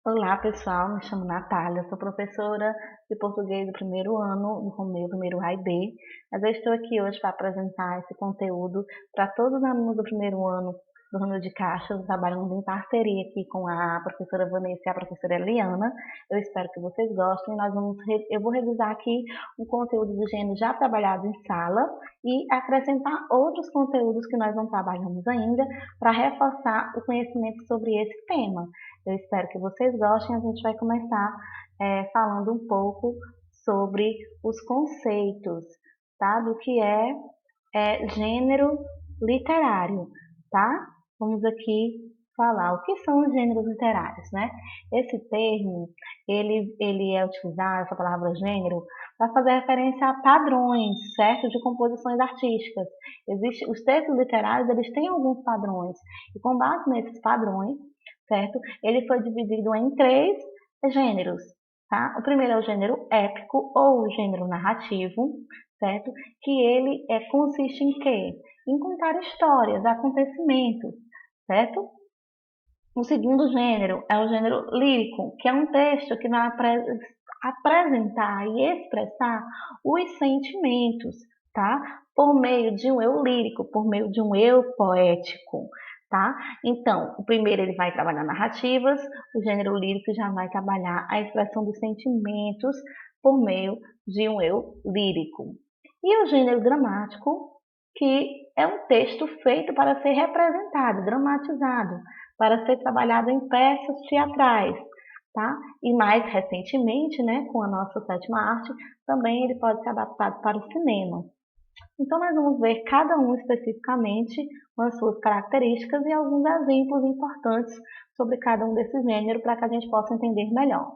Olá pessoal, me chamo Natália, sou professora de português do primeiro ano do meu primeiro AIB, mas eu estou aqui hoje para apresentar esse conteúdo para todos os alunos do primeiro ano do Ramo de Caixas, trabalhando em parceria aqui com a professora Vanessa e a professora Eliana. Eu espero que vocês gostem. Eu vou revisar aqui um conteúdo do gênero já trabalhado em sala e acrescentar outros conteúdos que nós não trabalhamos ainda para reforçar o conhecimento sobre esse tema. Eu espero que vocês gostem. A gente vai começar falando um pouco sobre os conceitos, tá? Do que é gênero literário, tá? Vamos aqui falar o que são os gêneros literários, né? Esse termo, ele é utilizado, essa palavra gênero, para fazer referência a padrões, certo? De composições artísticas. Os textos literários, eles têm alguns padrões, e com base nesses padrões, certo? Ele foi dividido em três gêneros, tá? O primeiro é o gênero épico ou o gênero narrativo, certo? Que ele consiste em quê? Em contar histórias, acontecimentos, certo? O segundo gênero é o gênero lírico, que é um texto que vai apresentar e expressar os sentimentos, tá? Por meio de um eu lírico, por meio de um eu poético, tá? Então, o primeiro ele vai trabalhar narrativas, o gênero lírico já vai trabalhar a expressão dos sentimentos por meio de um eu lírico. E o gênero dramático, que é um texto feito para ser representado, dramatizado, para ser trabalhado em peças teatrais, tá? E mais recentemente, né, com a nossa sétima arte, também ele pode ser adaptado para o cinema. Então nós vamos ver cada um especificamente com as suas características e alguns exemplos importantes sobre cada um desses gêneros para que a gente possa entender melhor.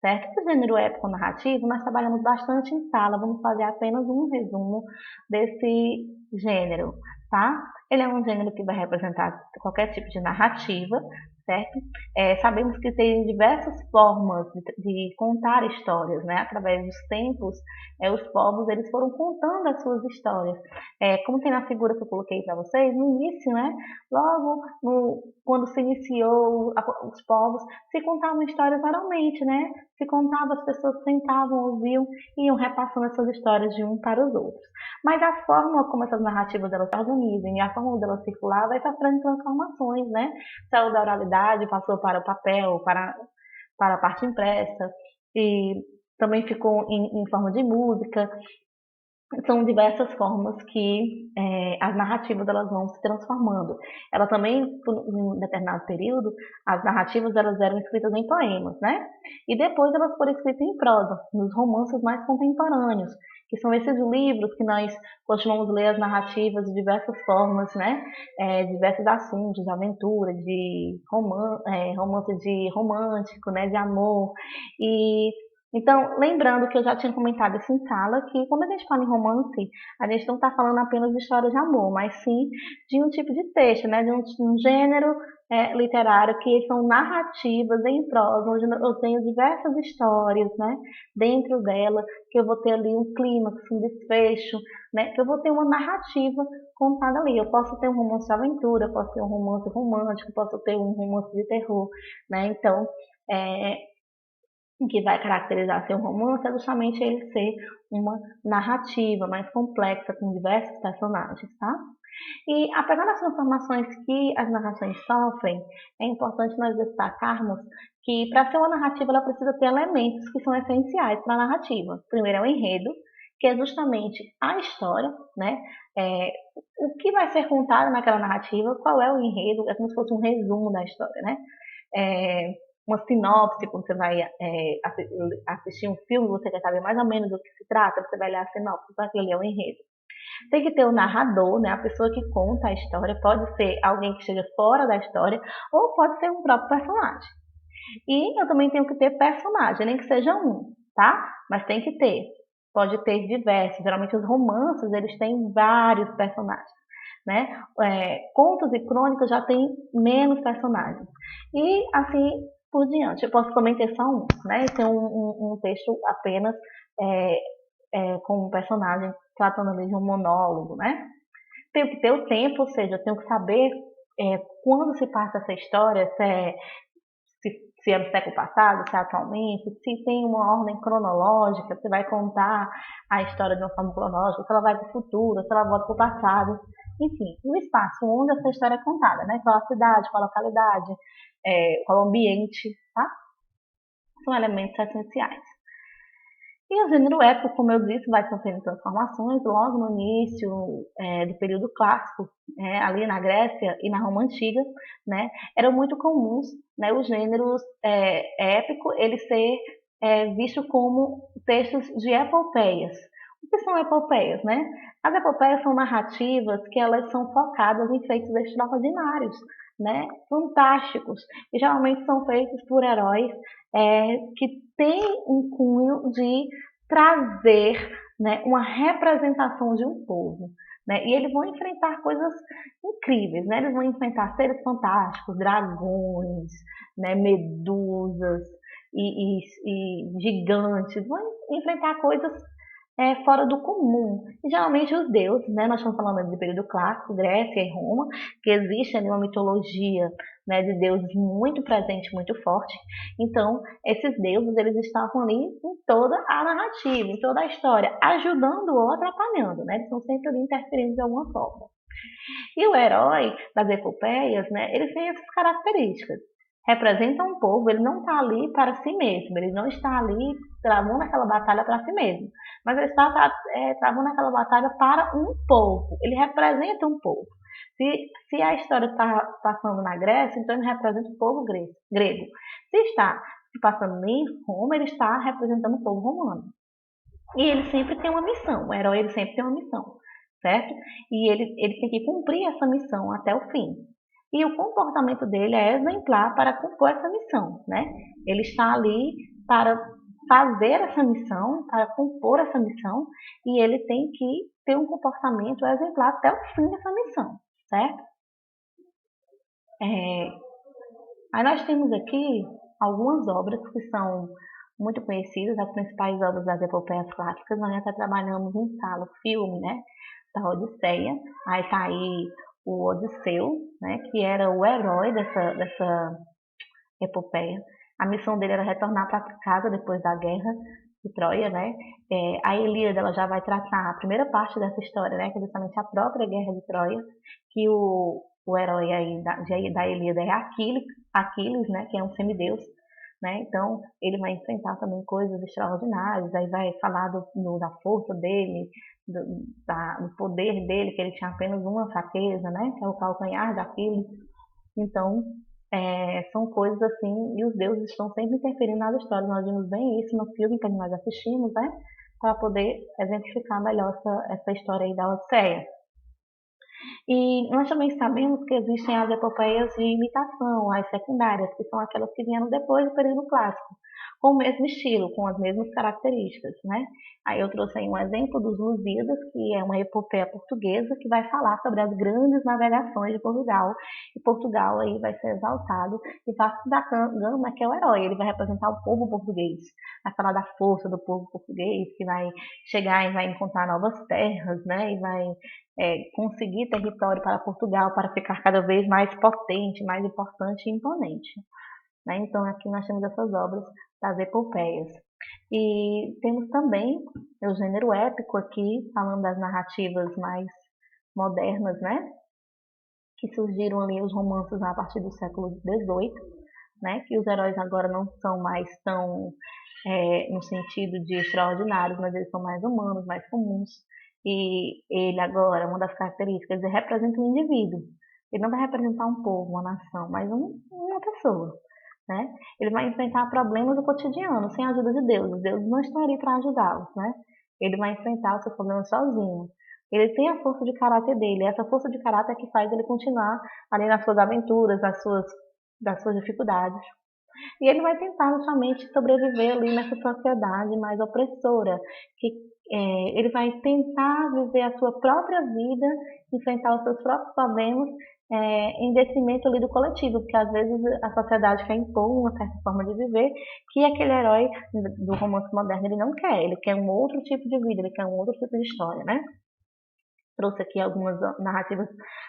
Certo? O gênero épico-narrativo nós trabalhamos bastante em sala, vamos fazer apenas um resumo desse gênero, tá? Ele é um gênero que vai representar qualquer tipo de narrativa, certo? Sabemos que tem diversas formas de contar histórias, né? Através dos tempos, os povos eles foram contando as suas histórias. Como tem na figura que eu coloquei para vocês, no início, né? Logo quando se iniciou os povos, se contavam histórias oralmente, né? Se contava, as pessoas sentavam, ouviam e iam repassando essas histórias de um para os outros. Mas a forma como essas narrativas elas se organizam e a forma como elas circular vai sofrendo transformações, né? Saiu da oralidade, passou para o papel, para a parte impressa e também ficou em forma de música. São diversas formas que as narrativas elas vão se transformando. Ela também, em um determinado período, as narrativas elas eram escritas em poemas, né? E depois elas foram escritas em prosa, nos romances mais contemporâneos, que são esses livros que nós costumamos ler as narrativas de diversas formas, né? Diversos assuntos, de aventura, de romance de romântico, né? De amor. E então, lembrando que eu já tinha comentado isso em sala, que quando a gente fala em romance, a gente não está falando apenas de história de amor, mas sim de um tipo de texto, né? De um gênero literário que são narrativas em prosa, onde eu tenho diversas histórias, né? Dentro dela, que eu vou ter ali um clímax, um desfecho, né? Que eu vou ter uma narrativa contada ali. Eu posso ter um romance de aventura, eu posso ter um romance romântico, eu posso ter um romance de terror, né? Então, é, o que vai caracterizar seu romance é justamente ele ser uma narrativa mais complexa, com diversos personagens, tá? E apesar das transformações que as narrações sofrem, é importante nós destacarmos que para ser uma narrativa ela precisa ter elementos que são essenciais para a narrativa. Primeiro é o enredo, que é justamente a história, né? É, o que vai ser contado naquela narrativa, qual é o enredo, é como se fosse um resumo da história, né? É, uma sinopse, quando você vai assistir um filme, você quer saber mais ou menos do que se trata, você vai ler a sinopse, então aquele é o enredo. Tem que ter o narrador, né, a pessoa que conta a história, pode ser alguém que esteja fora da história, ou pode ser um próprio personagem. E eu também tenho que ter personagem, nem que seja um, tá? Mas tem que ter. Pode ter diversos. Geralmente os romances, eles têm vários personagens, né? Contos e crônicas já tem menos personagens. E assim por diante. Eu posso também ter só um, né? E ter um texto apenas é, com um personagem tratando ali de um monólogo, né? Tenho que ter o tempo, ou seja, eu tenho que saber quando se passa essa história, se se é no século passado, se é atualmente, se tem uma ordem cronológica, se vai contar a história de uma forma cronológica, se ela vai para o futuro, se ela volta para o passado. Enfim, o espaço onde essa história é contada, né? Qual a cidade, qual a localidade, qual o ambiente, tá? São elementos essenciais. E o gênero épico, como eu disse, vai sofrendo transformações logo no início do período clássico, ali na Grécia e na Roma Antiga, né, eram muito comuns, né, os gêneros épico ele ser visto como textos de epopeias. O que são epopeias, né? As epopeias são narrativas que elas são focadas em feitos extraordinários, né, fantásticos, e geralmente são feitos por heróis que têm um cunho de trazer, né, uma representação de um povo. Né? E eles vão enfrentar coisas incríveis, né? Eles vão enfrentar seres fantásticos, dragões, né, medusas e gigantes, vão enfrentar coisas fora do comum. E geralmente os deuses, né? Nós estamos falando de período clássico, Grécia e Roma, que existe ali uma mitologia, né, de deuses muito presente, muito forte. Então, esses deuses, eles estavam ali em toda a narrativa, em toda a história, ajudando ou atrapalhando, né? Eles estão sempre ali interferindo de alguma forma. E o herói das epopeias, né, ele tem essas características. Representa um povo, ele não está ali para si mesmo, ele não está ali travando aquela batalha para si mesmo, mas ele está travando aquela batalha para um povo, ele representa um povo. Se a história está passando na Grécia, então ele representa o povo grego. Se está se passando em Roma, ele está representando o povo romano. E ele sempre tem uma missão, o herói ele sempre tem uma missão, certo? E ele tem que cumprir essa missão até o fim. E o comportamento dele é exemplar para cumprir essa missão, né? Ele está ali para fazer essa missão, para compor essa missão, e ele tem que ter um comportamento exemplar até o fim dessa missão, certo? Aí nós temos aqui algumas obras que são muito conhecidas, as principais obras das epopeias clássicas. Nós até trabalhamos em sala o filme, né, da Odisseia. Aí tá aí o Odisseu, né, que era o herói dessa epopeia. A missão dele era retornar para casa depois da guerra de Troia, né? A Ilíada ela já vai tratar a primeira parte dessa história, né, que é justamente a própria guerra de Troia, que o herói aí da Ilíada é Aquiles, né, que é um semideus, né? Então ele vai enfrentar também coisas extraordinárias, aí vai falar da força dele, do poder dele, que ele tinha apenas uma fraqueza, né, que é o calcanhar de Aquiles. Então são coisas assim, e os deuses estão sempre interferindo nas histórias. Nós vimos bem isso no filme que nós assistimos, né, para poder exemplificar melhor essa história aí da Odisseia. E nós também sabemos que existem as epopeias de imitação, as secundárias, que são aquelas que vieram depois do período clássico, com o mesmo estilo, com as mesmas características, né? Aí eu trouxe aí um exemplo dos Lusíadas, que é uma epopeia portuguesa que vai falar sobre as grandes navegações de Portugal, e Portugal aí vai ser exaltado, e Vasco da Gama, que é o herói, ele vai representar o povo português, vai falar da força do povo português, que vai chegar e vai encontrar novas terras, né? E vai conseguir território para Portugal para ficar cada vez mais potente, mais importante e imponente. Né? Então aqui nós temos essas obras das epopeias. E temos também o gênero épico aqui, falando das narrativas mais modernas, né? Que surgiram ali os romances a partir do século XVIII, né? Que os heróis agora não são mais tão no sentido de extraordinários, mas eles são mais humanos, mais comuns. E ele agora, uma das características, ele representa um indivíduo. Ele não vai representar um povo, uma nação, mas uma pessoa. Né? Ele vai enfrentar problemas do cotidiano, sem a ajuda de Deus. Os deuses não estão ali para ajudá-los. Né? Ele vai enfrentar os seus problemas sozinho. Ele tem a força de caráter dele. Essa força de caráter é que faz ele continuar ali nas suas aventuras, das suas dificuldades. E ele vai tentar justamente sobreviver ali nessa sociedade mais opressora, que ele vai tentar viver a sua própria vida, enfrentar os seus próprios problemas em detrimento ali do coletivo, porque às vezes a sociedade quer impor uma certa forma de viver que aquele herói do romance moderno ele não quer, ele quer um outro tipo de vida, ele quer um outro tipo de história, né? Trouxe aqui algumas narrativas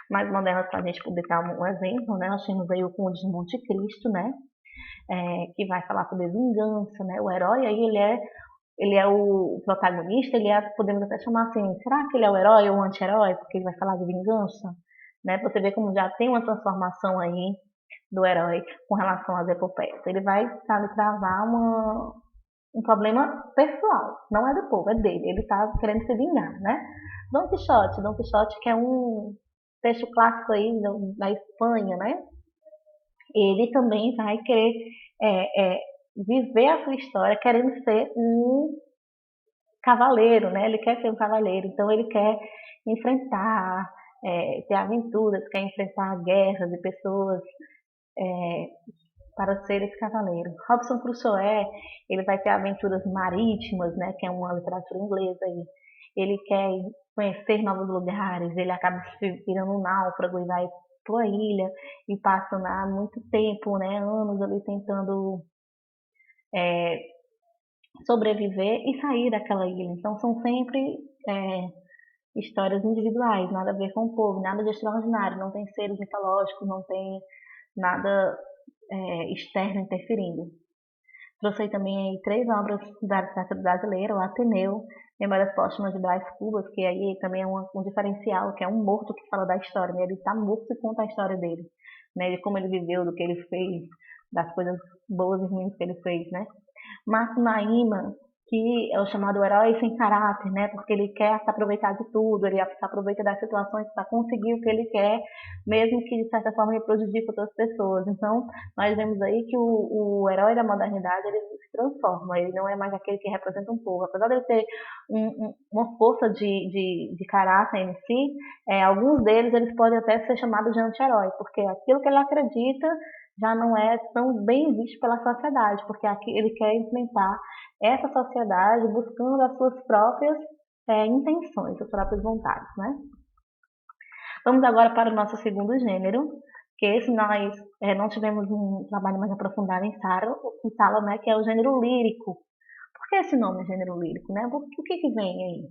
mais modernas para a gente poder dar um exemplo, né? Nós temos aí o Conde de Monte Cristo, né? que vai falar sobre vingança, né? O herói aí ele é o protagonista, podemos até chamar assim, será que ele é o herói ou o anti-herói? Porque ele vai falar de vingança, né? Você vê como já tem uma transformação aí do herói com relação às epopeias. Ele vai, sabe, travar um problema pessoal, não é do povo, é dele. Ele está querendo se vingar, né? Dom Quixote que é um texto clássico aí da Espanha, né? Ele também vai querer viver a sua história querendo ser um cavaleiro, né? Ele quer ser um cavaleiro, então ele quer enfrentar, ter aventuras, quer enfrentar guerras de pessoas é, para ser esse cavaleiro. Robinson Crusoe, ele vai ter aventuras marítimas, né? Que é uma literatura inglesa aí. Ele quer conhecer novos lugares, ele acaba se virando um náufrago e vai para a ilha e passa lá muito tempo, né? Anos ali tentando sobreviver e sair daquela ilha. Então são sempre histórias individuais, nada a ver com o povo, nada de extraordinário, não tem seres mitológicos, não tem nada externo interferindo. Trouxe aí também aí 3 obras da literatura brasileira, o Ateneu, Memórias Póstumas de Brás Cubas, que aí também é um diferencial, que é um morto que fala da história, né? Ele está morto e conta a história dele, né? De como ele viveu, do que ele fez, das coisas boas e ruins que ele fez, né? Márcio Naíma, que é o chamado herói sem caráter, né? Porque ele quer se aproveitar de tudo, ele se aproveita das situações para conseguir o que ele quer, mesmo que de certa forma ele prejudique outras pessoas. Então, nós vemos aí que o herói da modernidade ele se transforma, ele não é mais aquele que representa um povo. Apesar de ele ter uma força de caráter em si, alguns deles eles podem até ser chamados de anti-herói, porque aquilo que ele acredita já não é tão bem visto pela sociedade, porque aqui ele quer enfrentar essa sociedade buscando as suas próprias intenções, as próprias vontades, né? Vamos agora para o nosso segundo gênero, que esse nós não tivemos um trabalho mais aprofundado em sala, né, que é o gênero lírico. Por que esse nome, gênero lírico, né? O que vem aí?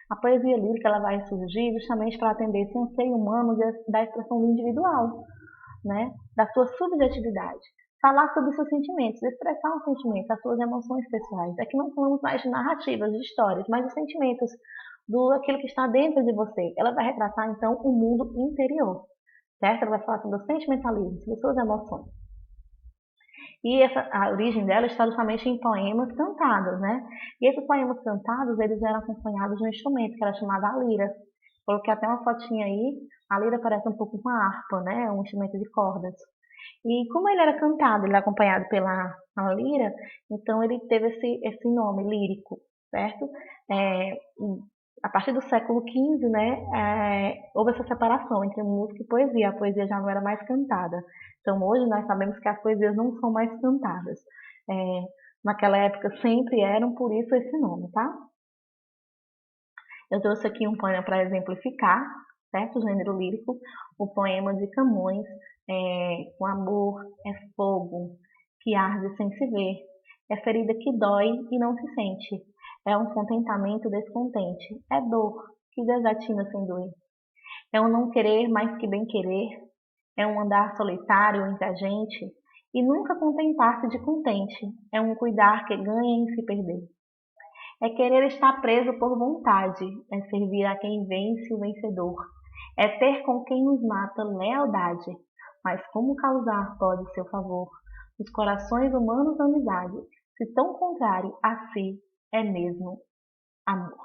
A poesia lírica ela vai surgir justamente para atender esse anseio humano da expressão do individual, né? Da sua subjetividade. Falar sobre seus sentimentos, expressar os sentimentos, as suas emoções pessoais. Aqui não falamos mais de narrativas, de histórias, mas de sentimentos, aquilo que está dentro de você. Ela vai retratar, então, o mundo interior, certo? Ela vai falar sobre o sentimentalismo, sobre suas emoções. E a origem dela está justamente em poemas cantados, né? E esses poemas cantados, eles eram acompanhados de um instrumento que era chamado a lira. Coloquei até uma fotinha aí. A lira parece um pouco com a harpa, né? Um instrumento de cordas. E como ele era cantado, ele era acompanhado pela lira, então ele teve esse nome lírico, certo? A partir do século XV, né, houve essa separação entre música e poesia. A poesia já não era mais cantada. Então hoje nós sabemos que as poesias não são mais cantadas. Naquela época sempre eram, por isso esse nome, tá? Eu trouxe aqui um poema para exemplificar, certo? O gênero lírico, o poema de Camões, o amor é fogo que arde sem se ver, é ferida que dói e não se sente, é um contentamento descontente, é dor que desatina sem doer, é um não querer mais que bem querer, é um andar solitário entre a gente e nunca contentar-se de contente, é um cuidar que ganha em se perder. É querer estar preso por vontade, é servir a quem vence o vencedor, é ter com quem nos mata lealdade, mas como causar pode seu favor? Os corações humanos amizade, se tão contrário a si é mesmo amor.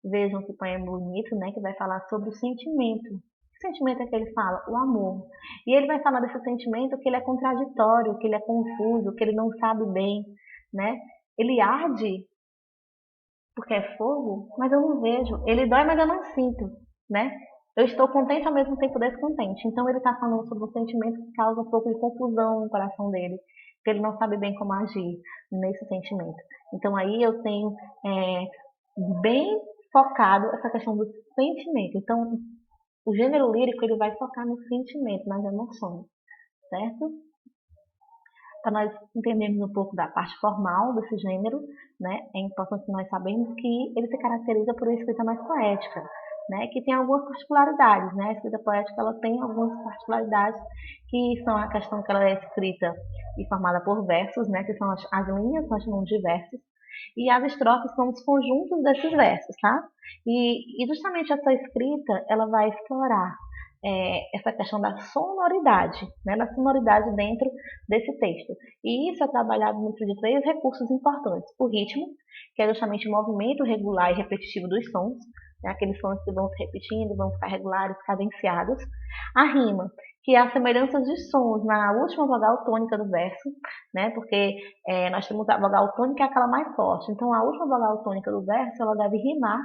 Vejam que poema bonito, né, que vai falar sobre o sentimento. Que sentimento é que ele fala? O amor. E ele vai falar desse sentimento que ele é contraditório, que ele é confuso, que ele não sabe bem, né? Ele arde porque é fogo, mas eu não vejo. Ele dói, mas eu não sinto, né? Eu estou contente ao mesmo tempo descontente. Então ele está falando sobre um sentimento que causa um pouco de confusão no coração dele, que ele não sabe bem como agir nesse sentimento. Então aí eu tenho bem focado essa questão do sentimento. Então o gênero lírico ele vai focar no sentimento, nas emoções, certo? Para nós entendermos um pouco da parte formal desse gênero, né, é importante nós sabermos que ele se caracteriza por uma escrita mais poética, né, que tem algumas particularidades, né? A escrita poética ela tem algumas particularidades que são a questão que ela é escrita e formada por versos, né, que são as linhas, nós chamamos de versos, e as estrofes são os conjuntos desses versos, tá? E justamente essa escrita ela vai explorar essa questão da sonoridade, né, da sonoridade dentro desse texto. E isso é trabalhado dentro de 3 recursos importantes. O ritmo, que é justamente o movimento regular e repetitivo dos sons, né, aqueles sons que vão se repetindo, vão ficar regulares, cadenciados. A rima, que é a semelhança de sons na última vogal tônica do verso, né, porque nós temos a vogal tônica, é aquela mais forte. Então, a última vogal tônica do verso, ela deve rimar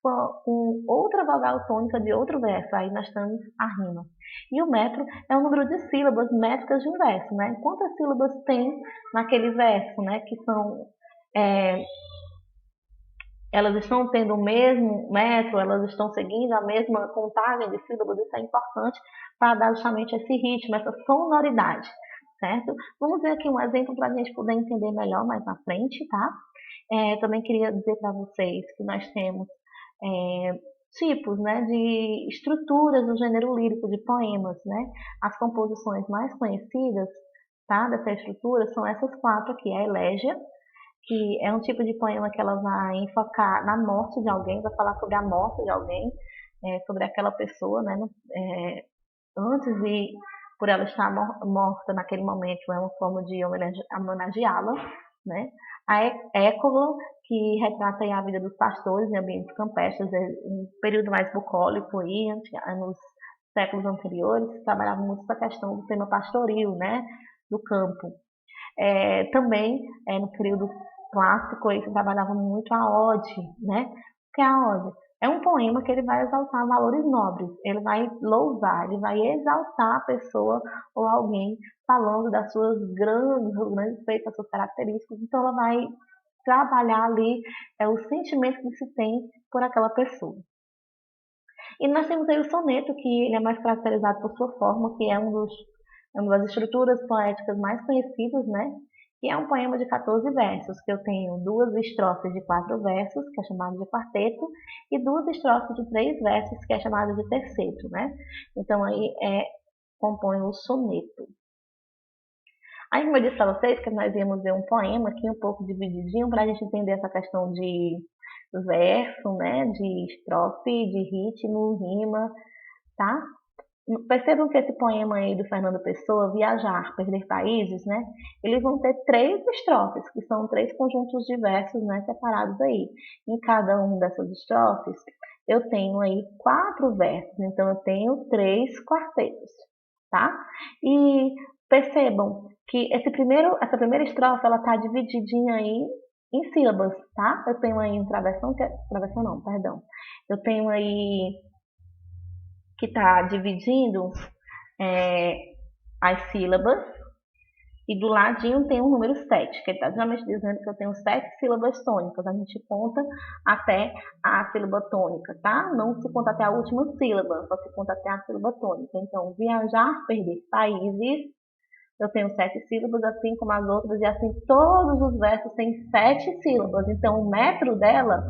com outra vogal tônica de outro verso. Aí nós temos a rima. E o metro é o número de sílabas métricas de um verso, né? Quantas sílabas tem naquele verso, né? Que são elas estão tendo o mesmo metro, elas estão seguindo a mesma contagem de sílabas. Isso é importante para dar justamente esse ritmo, essa sonoridade, certo? Vamos ver aqui um exemplo para a gente poder entender melhor mais na frente, tá? Também queria dizer para vocês que nós temos tipos, né, de estruturas do gênero lírico de poemas, né? As composições mais conhecidas, tá, dessa estrutura são essas 4 aqui: a elégia, que é um tipo de poema que ela vai enfocar na morte de alguém, vai falar sobre a morte de alguém, sobre aquela pessoa, né, antes de, por ela estar morta naquele momento, é uma forma de homenageá-la, né? A écola, que retrata aí a vida dos pastores em ambientes campestres, um período mais bucólico aí, nos séculos anteriores, trabalhava muito essa questão do tema pastoril, né, do campo. Também, no período clássico, aí se trabalhava muito a ode, né? O que é a ode? É um poema que ele vai exaltar valores nobres, ele vai louvar, ele vai exaltar a pessoa ou alguém falando das suas grandes feitos, das suas características. Então ela vai trabalhar ali o sentimento que se tem por aquela pessoa. E nós temos aí o soneto, que ele é mais caracterizado por sua forma, que é uma das estruturas poéticas mais conhecidas, né? Que é um poema de 14 versos, que eu tenho 2 estrofes de 4 versos, que é chamado de quarteto, e 2 estrofes de 3 versos, que é chamado de terceto, né? Então aí compõe o soneto. Aí, como eu disse para vocês, que nós íamos ver um poema aqui um pouco divididinho, para a gente entender essa questão de verso, né? De estrofe, de ritmo, rima, tá? Percebam que esse poema aí do Fernando Pessoa, Viajar, Perder Países, né? Eles vão ter 3 estrofes, que são 3 conjuntos de versos, né, separados aí. Em cada uma dessas estrofes, eu tenho aí 4 versos, então eu tenho 3 quartetos, tá? E percebam que essa primeira estrofe, ela tá divididinha aí em sílabas, tá? Eu tenho aí um travessão, travessão não, perdão. Eu tenho aí que está dividindo as sílabas, e do ladinho tem o número 7, que ele está justamente dizendo que eu tenho 7 sílabas tônicas. A gente conta até a sílaba tônica, tá? Não se conta até a última sílaba, só se conta até a sílaba tônica. Então, viajar, perder países, eu tenho 7 sílabas, assim como as outras, e assim todos os versos têm 7 sílabas. Então, o metro dela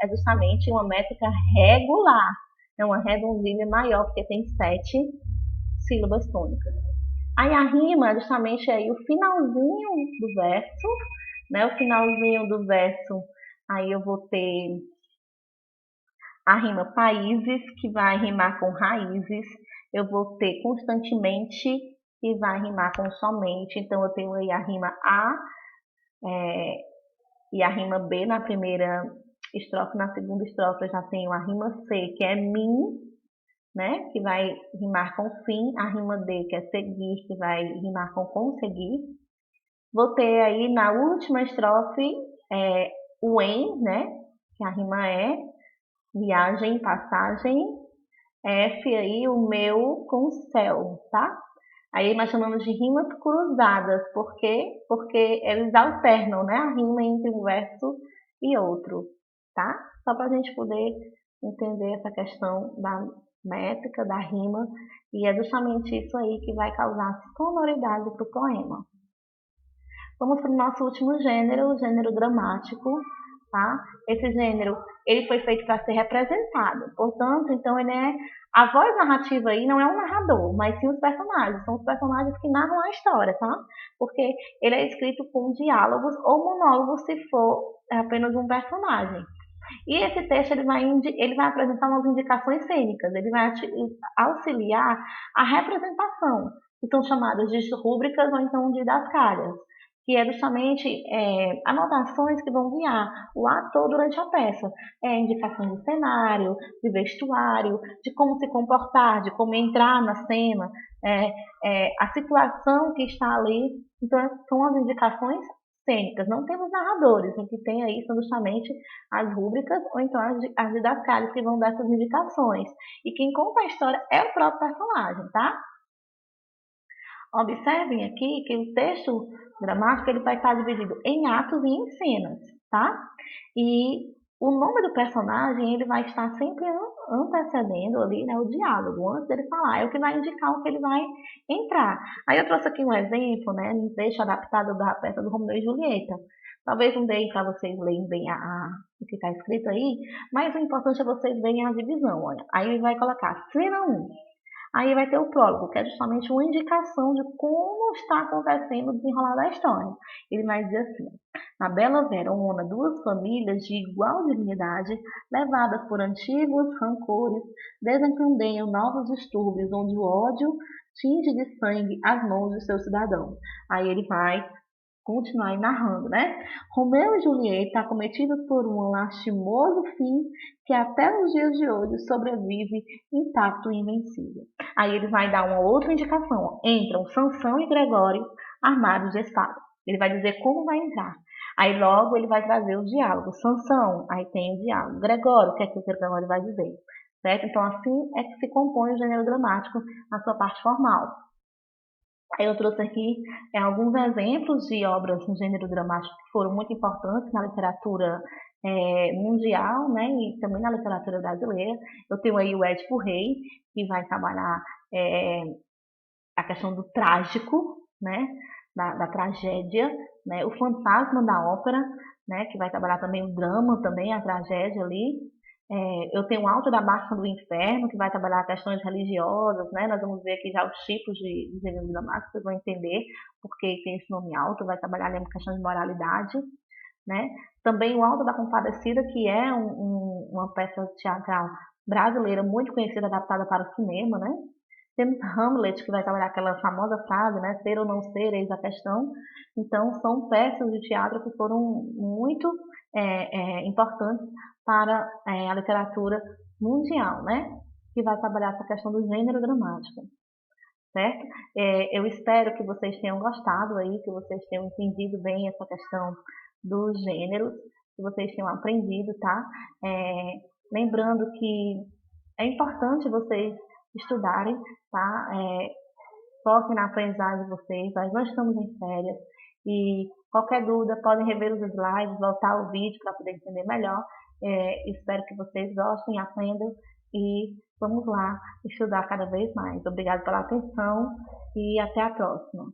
é justamente uma métrica regular. É uma redondilha maior, porque tem 7 sílabas tônicas. Aí a rima é justamente aí o finalzinho do verso, né? O finalzinho do verso, aí eu vou ter a rima países, que vai rimar com raízes. Eu vou ter constantemente, que vai rimar com somente. Então eu tenho aí a rima A e a rima B na primeira estrofe. Na segunda estrofe eu já tenho a rima C, que é mim, né? Que vai rimar com fim. A rima D, que é seguir, que vai rimar com conseguir. Vou ter aí na última estrofe o em, né? Que a rima é viagem, passagem. F aí o meu com céu, tá? Aí nós chamamos de rimas cruzadas. Por quê? Porque eles alternam, né? A rima entre um verso e outro, tá? Só para a gente poder entender essa questão da métrica, da rima, e é justamente isso aí que vai causar sonoridade para o poema. Vamos para o nosso último gênero, o gênero dramático, tá? Esse gênero, ele foi feito para ser representado, portanto, então ele é a voz narrativa aí não é um narrador, mas sim os personagens, são os personagens que narram a história, tá? Porque ele é escrito com diálogos ou monólogos se for apenas um personagem. E esse texto ele vai apresentar umas indicações cênicas, ele vai auxiliar a representação, que são chamadas de rúbricas ou então didascálias, que é justamente anotações que vão guiar o ator durante a peça. Indicações de cenário, de vestuário, de como se comportar, de como entrar na cena, a situação que está ali. Então, são as indicações cênicas. Não temos narradores, o que tem aí são justamente as rúbricas ou então as didascálias que vão dar essas indicações. E quem conta a história é o próprio personagem, tá? Observem aqui que o texto dramático ele vai estar dividido em atos e em cenas, tá? E o nome do personagem ele vai estar sempre antecedendo ali, né, o diálogo, antes dele falar, é o que vai indicar o que ele vai entrar. Aí eu trouxe aqui um exemplo, né, um texto adaptado da peça do Romeu e Julieta. Talvez não dê para vocês lerem bem o que está escrito aí, mas o importante é vocês verem a divisão, olha. Aí ele vai colocar cena 1. Aí vai ter o prólogo, que é justamente uma indicação de como está acontecendo o desenrolar da história. Ele vai dizer assim: na Bela Verona, duas famílias de igual dignidade, levadas por antigos rancores, desencadeiam novos distúrbios, onde o ódio tinge de sangue as mãos de seu cidadão. Aí ele vai continuar aí narrando, né? Romeu e Julieta, acometidos por um lastimoso fim que até os dias de hoje sobrevive intacto e invencível. Aí ele vai dar uma outra indicação. Ó. Entram Sansão e Gregório armados de espada. Ele vai dizer como vai entrar. Aí logo ele vai trazer o diálogo. Sansão, aí tem o diálogo. Gregório, o que é que o Gregório vai dizer? Certo? Então assim é que se compõe o gênero dramático na sua parte formal. Eu trouxe aqui alguns exemplos de obras no gênero dramático que foram muito importantes na literatura mundial, né, e também na literatura brasileira. Eu tenho aí o Édipo Rei, que vai trabalhar a questão do trágico, né, da tragédia, né, o Fantasma da Ópera, né, que vai trabalhar também o drama, também a tragédia ali. Eu tenho o Alto da Máscara do Inferno, que vai trabalhar questões religiosas, né? Nós vamos ver aqui já os tipos de gênero dramático, vocês vão entender porque tem esse nome alto, vai trabalhar ali questões de moralidade, né? Também o Alto da Compadecida, que é uma peça teatral brasileira muito conhecida, adaptada para o cinema, né? Temos Hamlet, que vai trabalhar aquela famosa frase, né? Ser ou não ser, eis a questão. Então, são peças de teatro que foram muito importantes para a literatura mundial, né? Que vai trabalhar essa questão do gênero dramático, certo? Eu espero que vocês tenham gostado aí, que vocês tenham entendido bem essa questão dos gêneros, que vocês tenham aprendido, tá? Lembrando que é importante vocês estudarem, tá? Foquem na aprendizagem de vocês, nós não estamos em férias e qualquer dúvida podem rever os slides, voltar o vídeo para poder entender melhor. Espero que vocês gostem, aprendam e vamos lá estudar cada vez mais. Obrigada pela atenção e até a próxima.